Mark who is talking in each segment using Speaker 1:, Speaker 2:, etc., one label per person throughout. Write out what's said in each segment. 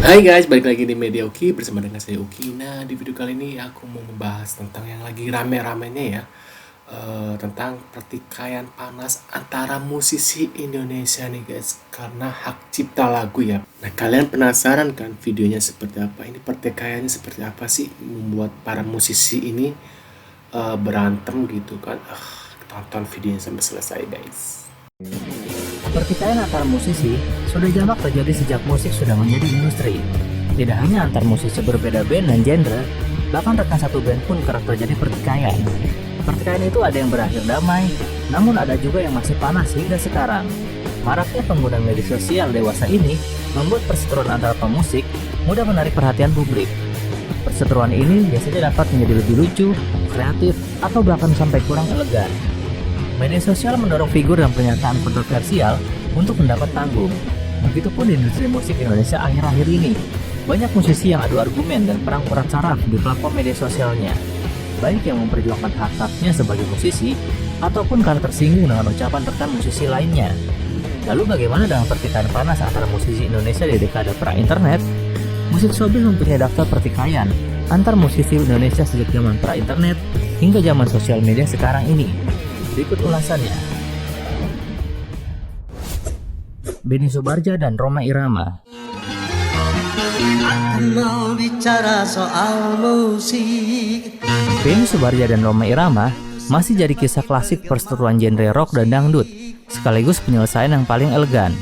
Speaker 1: Hai guys, balik lagi di Media Uki bersama dengan saya Uki. Nah, di video kali ini aku mau membahas tentang yang lagi rame-ramenya ya, tentang pertikaian panas antara musisi Indonesia nih guys, karena hak cipta lagu ya. Nah, kalian penasaran kan videonya seperti apa? Ini pertikaiannya seperti apa sih membuat para musisi ini berantem gitu kan? Tonton videonya sampai selesai guys.
Speaker 2: Pertikaian antar musisi sudah jamak terjadi sejak musik sudah menjadi industri. Tidak hanya antar musisi berbeda band dan genre, bahkan rekan satu band pun kerap terjadi pertikaian. Pertikaian itu ada yang berakhir damai, namun ada juga yang masih panas hingga sekarang. Maraknya pengguna media sosial dewasa ini membuat perseteruan antara pemusik mudah menarik perhatian publik. Perseteruan ini biasanya dapat menjadi lebih lucu, kreatif, atau bahkan sampai kurang elegan. Media sosial mendorong figur dan pernyataan kontroversial untuk mendapat panggung. Begitupun di industri musik Indonesia akhir-akhir ini. Banyak musisi yang adu argumen dan perang-perang saraf di platform media sosialnya. Baik yang memperjuangkan hak-haknya sebagai musisi, ataupun karena tersinggung dengan ucapan rekan musisi lainnya. Lalu bagaimana dengan pertikaian panas antara musisi Indonesia di dekade pra-internet? Musik showbiz mempunyai daftar pertikaian antar musisi Indonesia sejak zaman pra-internet hingga zaman sosial media sekarang ini. Berikut ulasannya. Benny Subarja dan Rhoma Irama.
Speaker 3: Aku mau bicara soal musik.
Speaker 2: Benny Subarja dan Rhoma Irama masih jadi kisah klasik perseteruan genre rock dan dangdut, sekaligus penyelesaian yang paling elegan.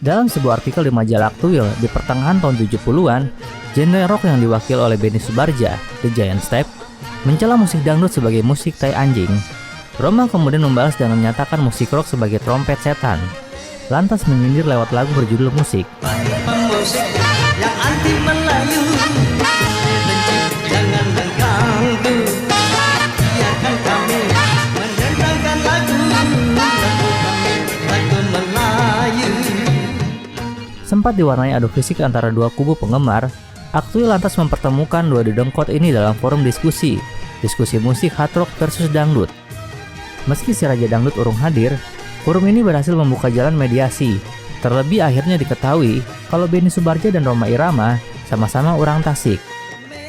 Speaker 2: Dalam sebuah artikel di majalah Aktuil di pertengahan tahun 70-an, genre rock yang diwakili oleh Benny Subarja, The Giant Step, mencela musik dangdut sebagai musik tai anjing. Rhoma kemudian membalas dengan menyatakan musik rock sebagai trompet setan, lantas menyindir lewat lagu berjudul Musik.
Speaker 3: Pemusik yang anti Melayu, benci jangan mengganggu. Biarkan kami mendendangkan lagu Melayu.
Speaker 2: Sempat diwarnai adu fisik antara dua kubu penggemar, Aktuil lantas mempertemukan dua dedengkot ini dalam forum diskusi musik hard rock versus dangdut. Meski si Raja Dangdut urung hadir, forum ini berhasil membuka jalan mediasi. Terlebih akhirnya diketahui kalau Benny Subarja dan Rhoma Irama sama-sama orang Tasik.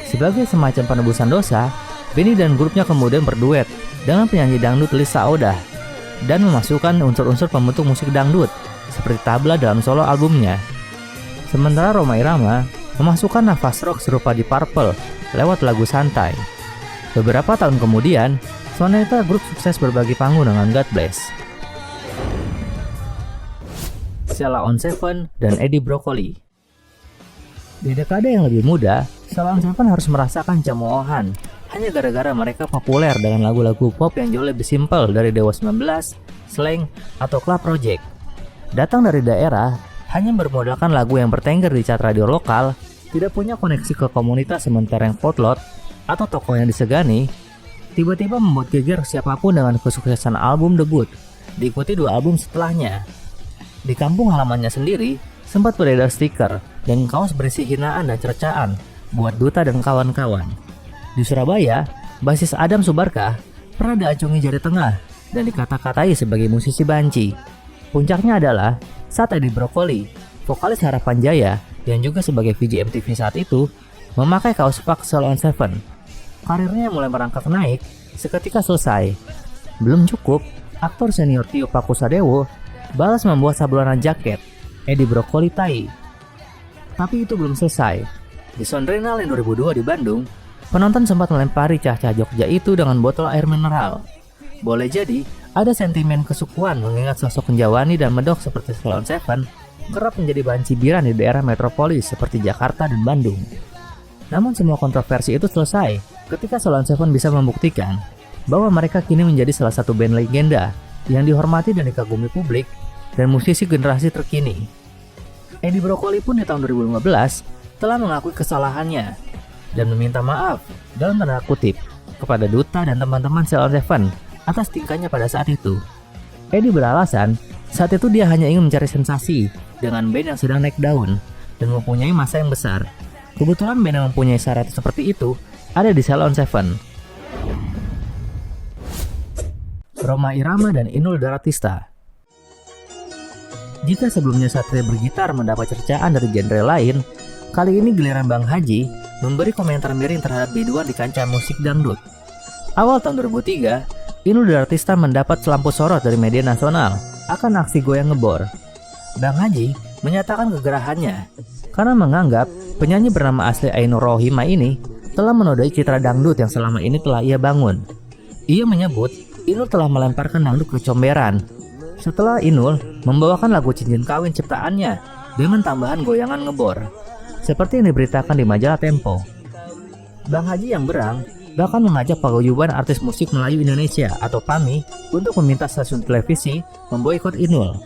Speaker 2: Sebagai semacam penebusan dosa, Benny dan grupnya kemudian berduet dengan penyanyi dangdut Lisa Odah dan memasukkan unsur-unsur pembentuk musik dangdut seperti tabla dalam solo albumnya. Sementara Rhoma Irama memasukkan nafas rock serupa di Purple lewat lagu Santai. Beberapa tahun kemudian, Soneta grup sukses berbagi panggung dengan God Bless. Sheila on 7 dan Eddie Broccoli. Di dekade yang lebih muda, Sheila on 7 harus merasakan cemoohan hanya gara-gara mereka populer dengan lagu-lagu pop yang jauh lebih simpel dari Dewa 19, Slank, atau Club Project. Datang dari daerah, hanya bermodalkan lagu yang bertengger di chart radio lokal, tidak punya koneksi ke komunitas sementara yang potlot atau tokoh yang disegani, tiba-tiba membuat geger siapapun dengan kesuksesan album debut, diikuti 2 album setelahnya. Di kampung halamannya sendiri, sempat beredar stiker dan kaos berisi hinaan dan cercaan buat Duta dan kawan-kawan. Di Surabaya, basis Adam Subarkah pernah diacungi jari tengah dan dikata-katai sebagai musisi banci. Puncaknya adalah saat Eddie Broccoli, vokalis Harapan Jaya yang juga sebagai VJ MTV saat itu, memakai kaos pak Sheila on 7. Karirnya mulai merangkak naik seketika selesai. Belum cukup, aktor senior Tio Pakusadewo balas membuat sablonan jaket Eddie Broccoli Tai. Tapi itu belum selesai. Di Sondrenal yang 2002 di Bandung, penonton sempat melempari cah-cah Jogja itu dengan botol air mineral. Boleh jadi ada sentimen kesukuan mengingat sosok Kenjawani dan Medok seperti Sheila on 7 kerap menjadi bahan cibiran di daerah metropolis seperti Jakarta dan Bandung. Namun semua kontroversi itu selesai ketika Sheila on 7 bisa membuktikan bahwa mereka kini menjadi salah satu band legenda yang dihormati dan dikagumi publik dan musisi generasi terkini. Eddie Broccoli pun di tahun 2015 telah mengakui kesalahannya dan meminta maaf dalam tanda kutip kepada Duta dan teman-teman Sheila on 7 atas tingkahnya pada saat itu. Eddie beralasan saat itu dia hanya ingin mencari sensasi dengan band yang sedang naik daun dan mempunyai masa yang besar. Kebetulan band yang mempunyai syarat seperti itu ada di Sheila on 7. Rhoma Irama dan Inul Daratista. Jika sebelumnya Satria Bergitar mendapat cercaan dari genre lain, Kali ini giliran Bang Haji memberi komentar miring terhadap biduan di kancah musik dangdut. Awal tahun 2003, Inul Daratista mendapat lampu sorot dari media nasional akan aksi goyang ngebor. Bang Haji menyatakan kegerahannya karena menganggap penyanyi bernama asli Ainur Rohimah ini telah menodai citra dangdut yang selama ini telah ia bangun. Ia menyebut Inul telah melemparkan dangdut ke comberan setelah Inul membawakan lagu cincin kawin ciptaannya dengan tambahan goyangan ngebor, seperti yang diberitakan di majalah Tempo. Bang Haji yang berang bahkan mengajak paguyuban artis musik Melayu Indonesia atau PAMI untuk meminta stasiun televisi memboikot Inul.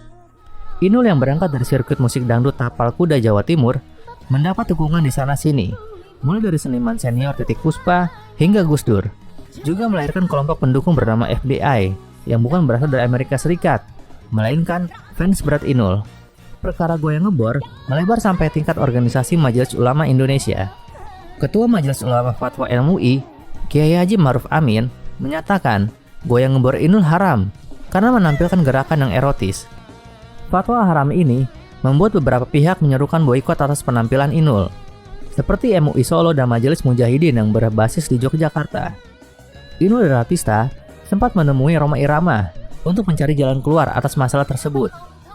Speaker 2: Inul yang berangkat dari sirkuit musik dangdut Tapal Kuda Jawa Timur mendapat dukungan di sana-sini, mulai dari seniman senior Titik Puspa hingga Gus Dur. Juga melahirkan kelompok pendukung bernama FBI yang bukan berasal dari Amerika Serikat, melainkan fans berat Inul. Perkara goyang ngebor melebar sampai tingkat organisasi Majelis Ulama Indonesia. Ketua Majelis Ulama Fatwa MUI, Kiai Haji Ma'ruf Amin, menyatakan goyang ngebor Inul haram karena menampilkan gerakan yang erotis. Fatwa haram ini membuat beberapa pihak menyerukan boikot atas penampilan Inul, seperti MUI Solo dan Majelis Mujahidin yang berbasis di Yogyakarta. Inul Daratista sempat menemui Rhoma Irama untuk mencari jalan keluar atas masalah tersebut.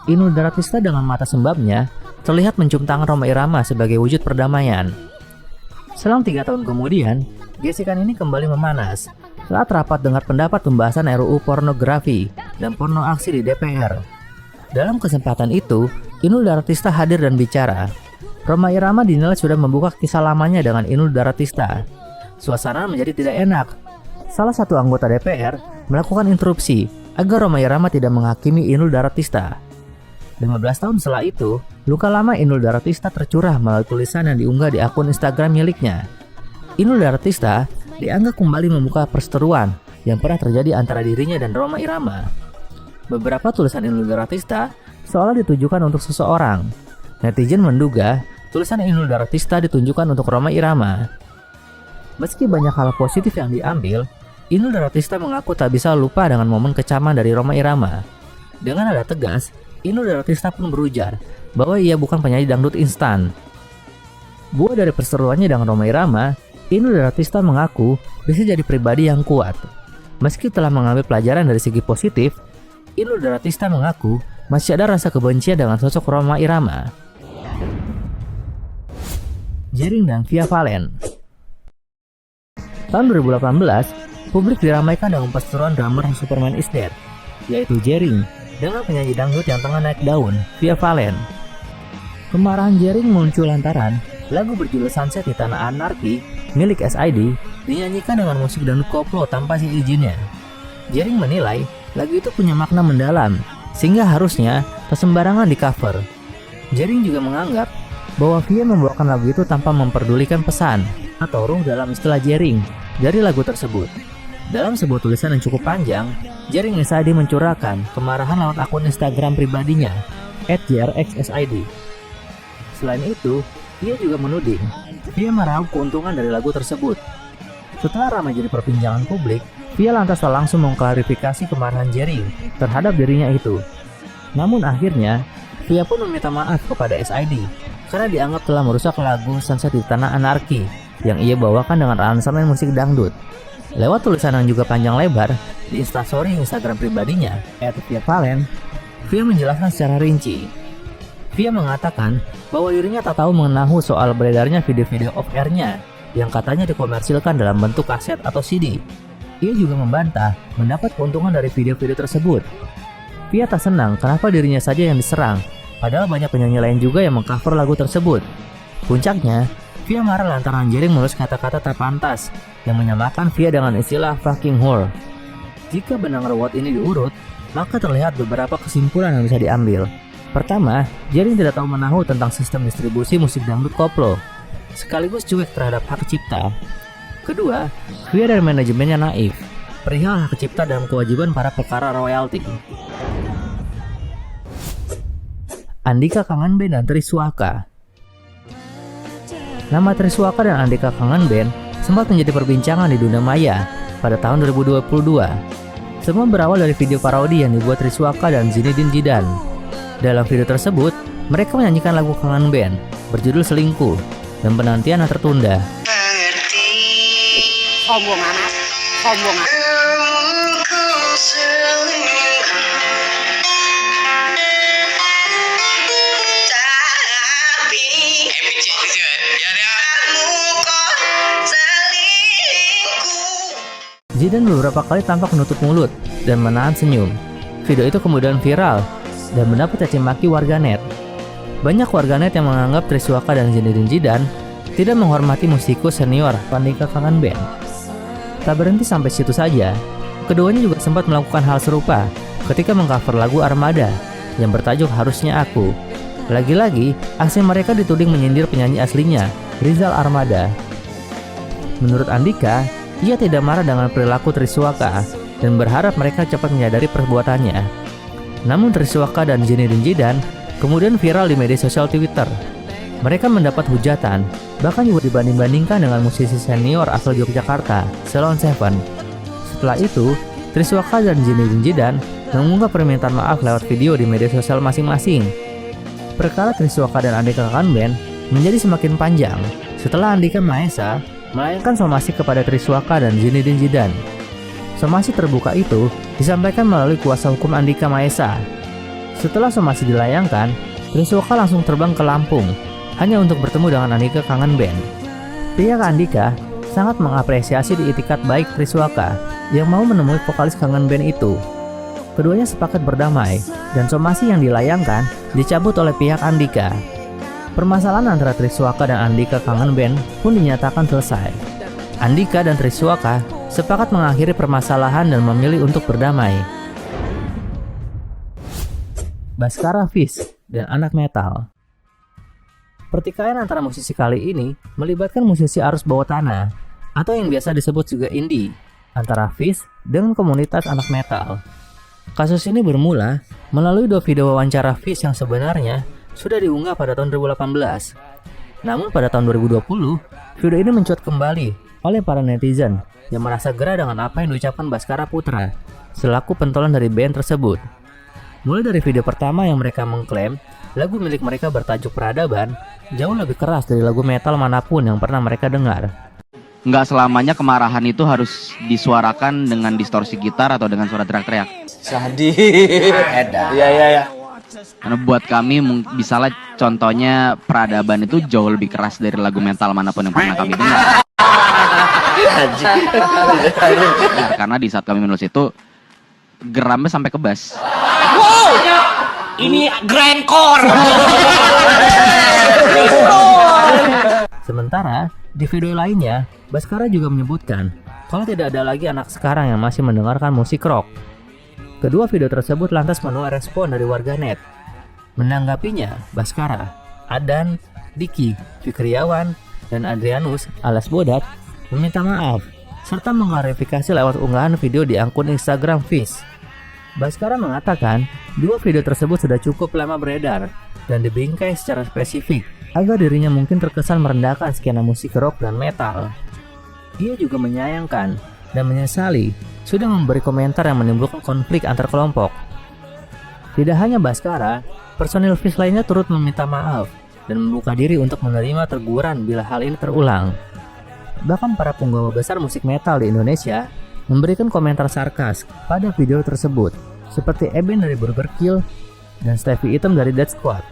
Speaker 2: Inul Daratista dengan mata sembabnya terlihat mencium tangan Rhoma Irama sebagai wujud perdamaian. Selang 3 tahun kemudian, gesekan ini kembali memanas saat rapat dengar pendapat pembahasan RUU pornografi dan porno aksi di DPR. Dalam kesempatan itu, Inul Daratista hadir dan bicara. Rhoma Irama dinilai sudah membuka kisah lamanya dengan Inul Daratista. Suasana menjadi tidak enak. Salah satu anggota DPR melakukan interupsi agar Rhoma Irama tidak menghakimi Inul Daratista. 15 tahun setelah itu, luka lama Inul Daratista tercurah melalui tulisan yang diunggah di akun Instagram miliknya. Inul Daratista dianggap kembali membuka perseteruan yang pernah terjadi antara dirinya dan Rhoma Irama. Beberapa tulisan Inul Daratista seolah ditujukan untuk seseorang. Netizen menduga tulisan Inul Daratista ditunjukkan untuk Rhoma Irama. Meski banyak hal positif yang diambil, Inul Daratista mengaku tak bisa lupa dengan momen kecaman dari Rhoma Irama. Dengan nada tegas, Inul Daratista pun berujar bahwa ia bukan penyanyi dangdut instan. Buah dari perseteruannya dengan Rhoma Irama, Inul Daratista mengaku bisa jadi pribadi yang kuat. Meski telah mengambil pelajaran dari segi positif, Inul Daratista mengaku masih ada rasa kebencian dengan sosok Rhoma Irama. Jering dan Via Valen. Tahun 2018, publik diramaikan dengan perseteruan drummer Superman is Dead, yaitu Jering dengan penyanyi dangdut yang tengah naik daun, Via Valen. Kemarahan Jering muncul lantaran lagu berjudul Sunset di Tanah Anarki milik SID dinyanyikan dengan musik dangdut koplo tanpa izinnya. Jering menilai lagu itu punya makna mendalam, sehingga harusnya tak sembarangan di cover. Jering juga menganggap bahwa Via membawakan lagu itu tanpa memperdulikan pesan atau ruh dalam istilah Jering dari lagu tersebut. Dalam sebuah tulisan yang cukup panjang, Jering SID mencurahkan kemarahan lewat akun Instagram pribadinya @jrxsid. Selain itu, ia juga menuding Via meraup keuntungan dari lagu tersebut. Setelah ramai jadi perbincangan publik, Via lantas langsung mengklarifikasi kemarahan Jering terhadap dirinya itu. Namun akhirnya, Via pun meminta maaf kepada SID karena dianggap telah merusak lagu Sunset di Tanah Anarki yang ia bawakan dengan aransemen musik dangdut. Lewat tulisan yang juga panjang lebar di instastory Instagram pribadinya @viavalen, Via menjelaskan secara rinci. Via mengatakan bahwa dirinya tak tahu mengenai soal beredarnya video-video off-air-nya yang katanya dikomersilkan dalam bentuk kaset atau CD. Ia juga membantah mendapat keuntungan dari video-video tersebut. Via tak senang kenapa dirinya saja yang diserang, padahal banyak penyanyi lain juga yang mengcover lagu tersebut. Puncaknya, Via marah lantaran Jering menulis kata-kata tak pantas yang menyamakan Via dengan istilah fucking whore. Jika benang reward ini diurut, maka terlihat beberapa kesimpulan yang bisa diambil. Pertama, Jering tidak tahu menahu tentang sistem distribusi musik dangdut koplo, sekaligus cuek terhadap hak cipta. Kedua, Via dan manajemennya naif perihal hak cipta dalam kewajiban para perkara royalti. Andika Kangen Band dan Triswaka. Nama Triswaka dan Andika Kangen Band sempat menjadi perbincangan di dunia maya pada tahun 2022. Semua berawal dari video parodi yang dibuat Triswaka dan Zinedine Zidane. Dalam video tersebut, mereka menyanyikan lagu Kangen Band berjudul Selingkuh dan penantian yang tertunda.
Speaker 4: Sombong amat, sombong amat.
Speaker 2: Zidan beberapa kali tampak menutup mulut dan menahan senyum. Video itu kemudian viral dan mendapat caci maki warganet. Banyak warganet yang menganggap Triswaka dan Zinedine Zidane tidak menghormati musikus senior Andika Kangen Band. Tak berhenti sampai situ saja, keduanya juga sempat melakukan hal serupa ketika mengcover lagu Armada yang bertajuk Harusnya Aku. Lagi-lagi, aksi mereka dituding menyindir penyanyi aslinya, Rizal Armada. Menurut Andika, ia tidak marah dengan perilaku Triswaka dan berharap mereka cepat menyadari perbuatannya. Namun Triswaka dan Zinedine Zidane kemudian viral di media sosial Twitter. Mereka mendapat hujatan, bahkan juga dibanding-bandingkan dengan musisi senior asal Yogyakarta, Sheila on 7. Setelah itu, Triswaka dan Zinedine Zidane mengunggah permintaan maaf lewat video di media sosial masing-masing. Perkara Triswaka dan Andika Kangen Band menjadi semakin panjang setelah Andika Mahesa melayangkan somasi kepada Triswaka dan Zinedine Zidane. Somasi terbuka itu disampaikan melalui kuasa hukum Andika Mahesa. Setelah somasi dilayangkan, Triswaka langsung terbang ke Lampung hanya untuk bertemu dengan Andika Kangen Band. Pihak Andika sangat mengapresiasi itikat baik Triswaka yang mau menemui vokalis Kangen Band itu. Keduanya sepakat berdamai dan somasi yang dilayangkan dicabut oleh pihak Andika. Permasalahan antara Triswaka dan Andika Kangen Band pun dinyatakan selesai. Andika dan Triswaka sepakat mengakhiri permasalahan dan memilih untuk berdamai. Baskara Fish dan anak metal. Pertikaian antara musisi kali ini melibatkan musisi arus bawah tanah atau yang biasa disebut juga indie antara Fish dengan komunitas anak metal. Kasus ini bermula melalui 2 video wawancara Fish yang sebenarnya sudah diunggah pada tahun 2018. Namun pada tahun 2020, video ini mencuat kembali oleh para netizen yang merasa gerah dengan apa yang diucapkan Baskara Putra selaku pentolan dari band tersebut. Mulai dari video pertama yang mereka mengklaim lagu milik mereka bertajuk Peradaban jauh lebih keras dari lagu metal manapun yang pernah mereka dengar.
Speaker 5: Nggak selamanya kemarahan itu harus disuarakan dengan distorsi gitar atau dengan suara teriak-teriak.
Speaker 3: Iya.
Speaker 5: Karena buat kami misalnya contohnya Peradaban itu jauh lebih keras dari lagu metal manapun yang pernah kami dengar. Karena di saat kami menulis itu geramnya sampai ke bass.
Speaker 4: Wow, ini grindcore.
Speaker 2: Sementara di video lainnya, Baskara juga menyebutkan kalau tidak ada lagi anak sekarang yang masih mendengarkan musik rock. Kedua video tersebut lantas menuai respon dari warganet. Menanggapinya, Baskara, Adan, Diki, Fikriawan, dan Adrianus alias Bodat meminta maaf serta mengklarifikasi lewat unggahan video di akun Instagram Fish. Baskara mengatakan 2 video tersebut sudah cukup lama beredar dan dibingkai secara spesifik agar dirinya mungkin terkesan merendahkan skena musik rock dan metal. Ia juga menyayangkan dan menyesali sudah memberi komentar yang menimbulkan konflik antar kelompok. Tidak hanya Baskara, personil Fish lainnya turut meminta maaf dan membuka diri untuk menerima teguran bila hal ini terulang. Bahkan para penggawa besar musik metal di Indonesia memberikan komentar sarkas pada video tersebut, seperti Eben dari Burger Kill dan Stevie Item dari Dead Squad.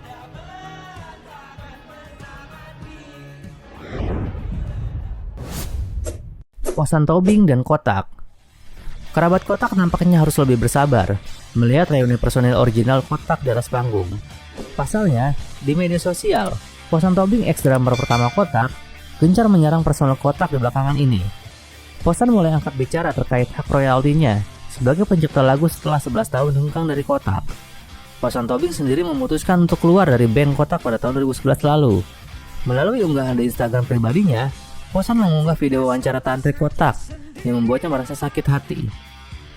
Speaker 2: Posan Tobing dan Kotak. Kerabat Kotak nampaknya harus lebih bersabar melihat reuni personil original Kotak di atas panggung. Pasalnya, di media sosial, Posan Tobing ex-drummer pertama Kotak gencar menyerang personil Kotak di belakangan ini. Posan mulai angkat bicara terkait hak royaltinya sebagai pencipta lagu setelah 11 tahun hengkang dari Kotak. Posan Tobing sendiri memutuskan untuk keluar dari band Kotak pada tahun 2011 lalu. Melalui unggahan di Instagram pribadinya, Posan mengunggah video wawancara Tantrik Kotak yang membuatnya merasa sakit hati.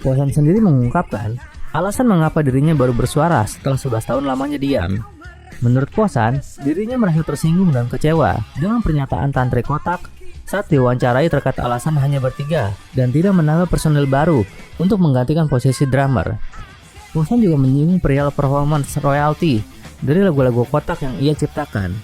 Speaker 2: Posan sendiri mengungkapkan alasan mengapa dirinya baru bersuara setelah 11 tahun lamanya diam. Menurut Posan, dirinya merasa tersinggung dan kecewa dengan pernyataan Tantrik Kotak saat diwawancarai terkait alasan hanya bertiga dan tidak menambah personil baru untuk menggantikan posisi drummer. Posan juga menyinggung perihal performance royalti dari lagu-lagu Kotak yang ia ciptakan.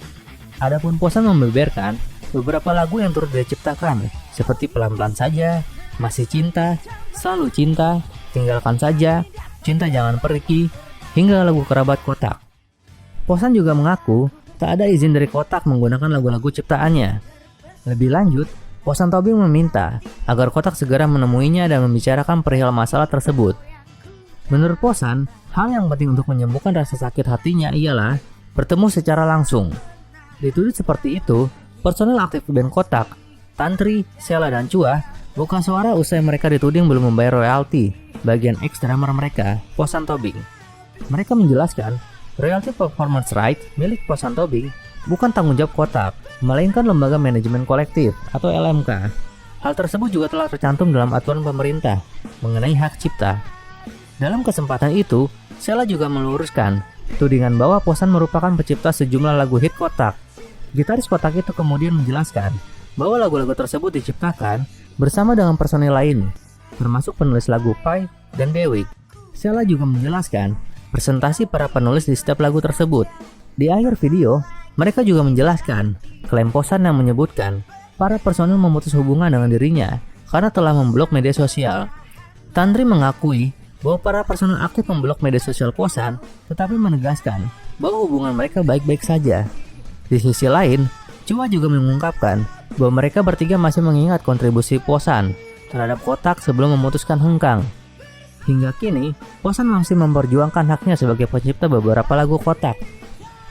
Speaker 2: Adapun Posan membeberkan beberapa lagu yang turut dia ciptakan, seperti Pelan-Pelan Saja, Masih Cinta, Selalu Cinta, Tinggalkan Saja, Cinta Jangan Pergi, hingga lagu Kerabat Kotak. Posan juga mengaku tak ada izin dari Kotak menggunakan lagu-lagu ciptaannya. Lebih lanjut, Posan Tobing meminta agar Kotak segera menemuinya dan membicarakan perihal masalah tersebut. Menurut Posan, hal yang penting untuk menyembuhkan rasa sakit hatinya ialah bertemu secara langsung. Ditulis seperti itu, personel aktif band Kotak, Tantri, Sheila, dan Chua buka suara usai mereka dituding belum membayar royalti bagian ex drummer mereka, Posan Tobing. Mereka menjelaskan, royalti performance right milik Posan Tobing bukan tanggung jawab Kotak, melainkan Lembaga Manajemen Kolektif atau LMK. Hal tersebut juga telah tercantum dalam aturan pemerintah mengenai hak cipta. Dalam kesempatan itu, Sheila juga meluruskan tudingan bahwa Posan merupakan pencipta sejumlah lagu hit Kotak. Gitaris Kotak itu kemudian menjelaskan bahwa lagu-lagu tersebut diciptakan bersama dengan personil lain, termasuk penulis lagu Pai dan Dewi. Sheila juga menjelaskan presentasi para penulis di setiap lagu tersebut. Di akhir video, mereka juga menjelaskan klaim Posan yang menyebutkan para personil memutus hubungan dengan dirinya karena telah memblok media sosial. Tantri mengakui bahwa para personil aktif memblok media sosial Posan, tetapi menegaskan bahwa hubungan mereka baik-baik saja. Di sisi lain, Chua juga mengungkapkan bahwa mereka bertiga masih mengingat kontribusi Posan terhadap Kotak sebelum memutuskan hengkang. Hingga kini, Posan masih memperjuangkan haknya sebagai pencipta beberapa lagu Kotak.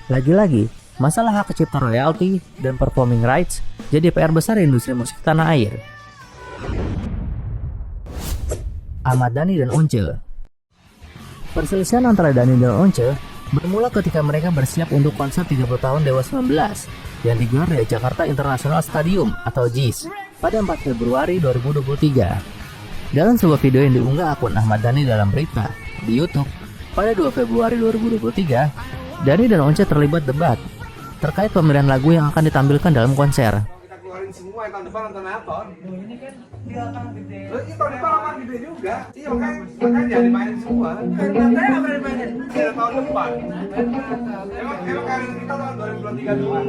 Speaker 2: Lagi-lagi, masalah hak cipta royalti dan performing rights jadi PR besar industri musik tanah air. Ahmad Dhani dan Once. Perselisihan antara Dhani dan Once bermula ketika mereka bersiap untuk konser 30 tahun Dewa 19 yang digelar di Jakarta International Stadium atau JIS pada 4 Februari 2023. Dalam sebuah video yang diunggah akun Ahmad Dhani dalam berita di YouTube pada 2 Februari 2023, Dhani dan Once terlibat debat terkait pemilihan lagu yang akan ditampilkan dalam konser.
Speaker 6: Kita keluarin semua, yang tahun depan nonton apa? Ini kan dia akan gede. Ini tahun depan akan gede juga. Iya makanya dimainin semua. Katanya apa dimainin? Iya tahun depan. Emang karir kita tahun 2023 doang.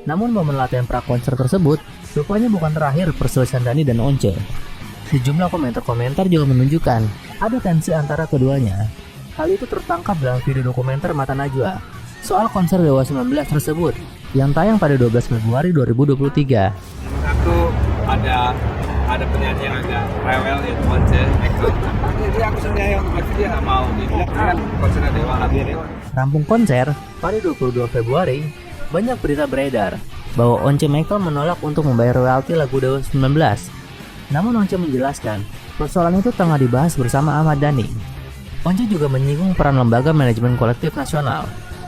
Speaker 2: Namun momen latihan pra-konser tersebut rupanya bukan terakhir perselisihan Dhani dan Once. Sejumlah komentar-komentar juga menunjukkan ada tensi antara keduanya. Hal itu tertangkap dalam video dokumenter Mata Najwa soal konser Dewa 19 tersebut yang tayang pada 12 Februari 2023.
Speaker 6: Aku ada penyanyi yang agak rewel yaitu Once. Jadi aku sebenarnya yang dia nggak mau gitu. Kan konsernya Dewa lagi Dewa.
Speaker 2: Rampung konser pada 22 Februari, banyak berita beredar bahwa Once Michael menolak untuk membayar royalti lagu Dewa 19. Namun Once menjelaskan, persoalan itu tengah dibahas bersama Ahmad Dhani. Once juga menyinggung peran Lembaga Manajemen Kolektif Nasional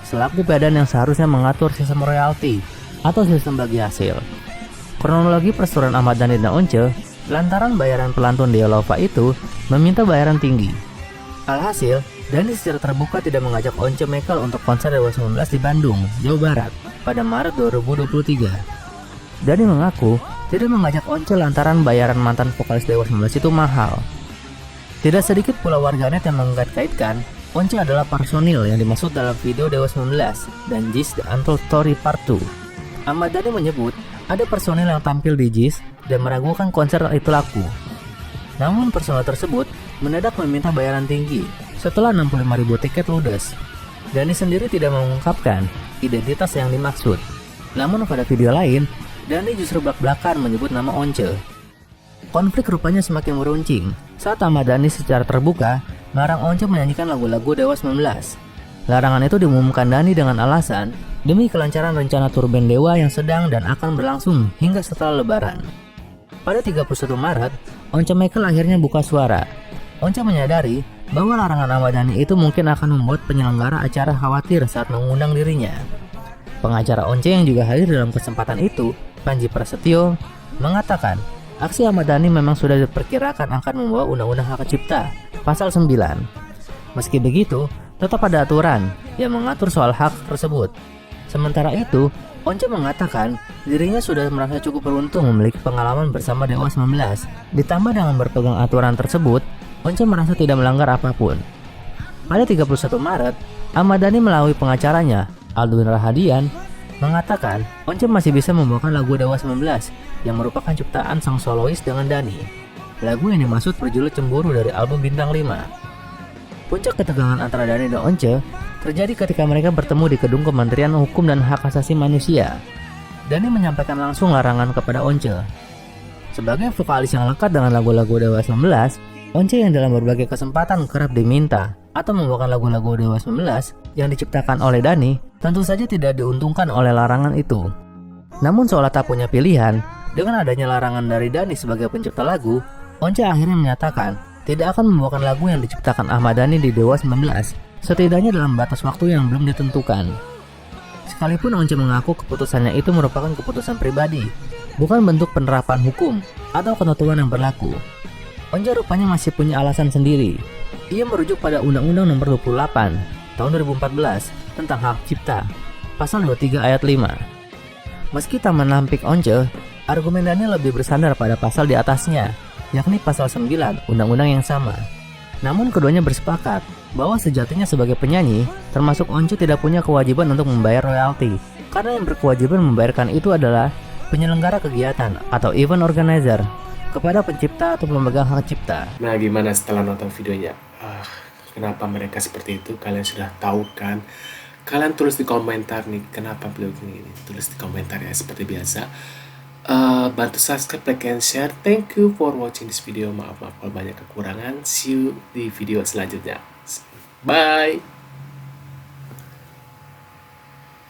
Speaker 2: selaku badan yang seharusnya mengatur sistem royalti atau sistem bagi hasil. Kronologi perseteruan Ahmad Dhani dan Once lantaran bayaran pelantun Dea Lova itu meminta bayaran tinggi. Alhasil, Dhani secara terbuka tidak mengajak Once Michael untuk konser Dewa 19 di Bandung, Jawa Barat pada Maret 2023. Dhani mengaku tidak mengajak Once lantaran bayaran mantan vokalis Dewa 19 itu mahal. Tidak sedikit pula warganet yang mengait-kaitkan Once adalah personil yang dimaksud dalam video Dewa 19 dan JIS The Untold Story Part 2. Ahmad Dhani menyebut ada personil yang tampil di JIS dan meragukan konser itu laku. Namun personil tersebut mendadak meminta bayaran tinggi setelah 65.000 tiket ludes. Dhani sendiri tidak mengungkapkan identitas yang dimaksud. Namun pada video lain, Dhani justru belak-belakan menyebut nama Once. Konflik rupanya semakin meruncing saat Ahmad Dhani secara terbuka melarang Once menyanyikan lagu-lagu Dewa 19. Larangan itu diumumkan Dhani dengan alasan demi kelancaran rencana tur band Dewa yang sedang dan akan berlangsung hingga setelah Lebaran. Pada 31 Maret, Once Michael akhirnya buka suara. Once menyadari bahwa larangan Ahmad Dhani itu mungkin akan membuat penyelenggara acara khawatir saat mengundang dirinya. Pengacara Once yang juga hadir dalam kesempatan itu, Panji Prasetyo, mengatakan aksi Ahmad Dhani memang sudah diperkirakan akan membawa undang-undang hak cipta pasal 9. Meski begitu, tetap ada aturan yang mengatur soal hak tersebut. Sementara itu, Once mengatakan dirinya sudah merasa cukup beruntung memiliki pengalaman bersama Dewa 19. Ditambah dengan berpegang aturan tersebut, Once merasa tidak melanggar apapun. Pada 31 Maret, Ahmad Dhani melalui pengacaranya, Aldwin Rahadian, mengatakan Once masih bisa membawakan lagu Dewa 19 yang merupakan ciptaan sang solois dengan Dhani. Lagu yang dimaksud berjudul Cemburu dari album Bintang 5. Puncak ketegangan antara Dhani dan Once terjadi ketika mereka bertemu di gedung Kementerian Hukum dan Hak Asasi Manusia. Dhani menyampaikan langsung larangan kepada Once. Sebagai vokalis yang lekat dengan lagu-lagu Dewa 19, Once yang dalam berbagai kesempatan kerap diminta atau membawakan lagu-lagu Dewa 19 yang diciptakan oleh Dhani, tentu saja tidak diuntungkan oleh larangan itu. Namun seolah tak punya pilihan, dengan adanya larangan dari Dhani sebagai pencipta lagu, Once akhirnya menyatakan tidak akan membawakan lagu yang diciptakan Ahmad Dhani di Dewa 19, setidaknya dalam batas waktu yang belum ditentukan. Sekalipun Once mengaku keputusannya itu merupakan keputusan pribadi, bukan bentuk penerapan hukum atau ketentuan yang berlaku. Once rupanya masih punya alasan sendiri. Ia merujuk pada Undang-Undang Nomor 28 Tahun 2014 tentang hak cipta, Pasal 23 ayat 5. Meski tak menampik Once, argumen Dhani lebih bersandar pada pasal di atasnya, yakni Pasal 9 Undang-Undang yang sama. Namun keduanya bersepakat bahwa sejatinya sebagai penyanyi, termasuk Once tidak punya kewajiban untuk membayar royalti, karena yang berkewajiban membayarkan itu adalah penyelenggara kegiatan atau event organizer kepada pencipta atau pemegang hak cipta.
Speaker 1: Nah, gimana setelah nonton videonya? Kenapa mereka seperti itu? Kalian sudah tahu kan? Kalian tulis di komentar nih, kenapa beliau gini? Tulis di komentar ya, seperti biasa. Bantu subscribe, like, and share. Thank you for watching this video. Maaf kalau banyak kekurangan. See you di video selanjutnya. Bye!